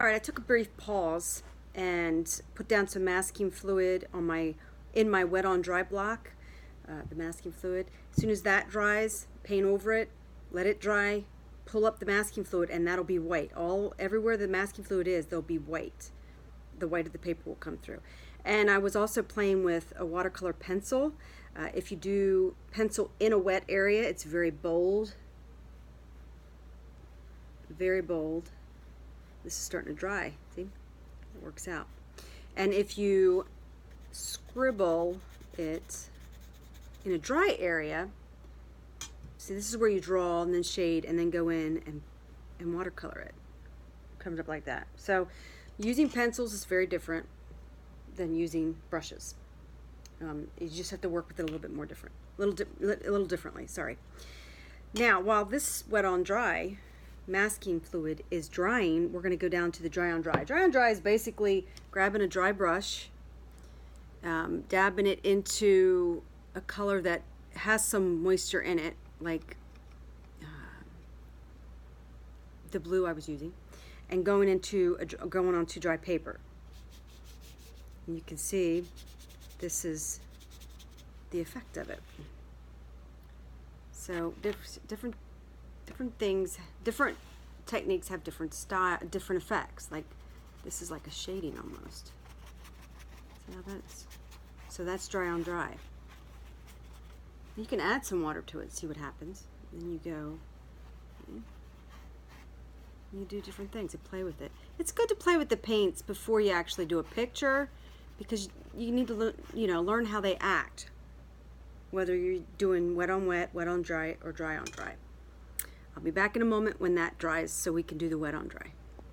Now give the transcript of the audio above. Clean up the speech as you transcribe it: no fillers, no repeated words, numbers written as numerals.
Alright, I took a brief pause and put down some masking fluid on in my wet on dry block, the masking fluid. As soon as that dries, paint over it, let it dry, pull up the masking fluid, and that'll be white. Everywhere the masking fluid is, there'll be white. The white of the paper will come through. And I was also playing with a watercolor pencil. If you do pencil in a wet area, it's very bold. Very bold. This is starting to dry, see? It works out. And if you scribble it in a dry area, see, this is where you draw and then shade and then go in and watercolor it. It comes up like that. So using pencils is very different than using brushes. You just have to work with it a little bit more different, a little differently, sorry. Now, while this wet on dry masking fluid is drying, we're going to go down to the dry on dry. Dry on dry is basically grabbing a dry brush, dabbing it into a color that has some moisture in it, like the blue I was using, and going onto dry paper. And you can see this is the effect of it. So different techniques have different effects. Like this is like a shading almost. See how that's dry on dry. You can add some water to it, see what happens. Then you go, you do different things and play with it. It's good to play with the paints before you actually do a picture, because you need to learn how they act, whether you're doing wet on wet, wet on dry, or dry on dry. I'll be back in a moment when that dries so we can do the wet on dry.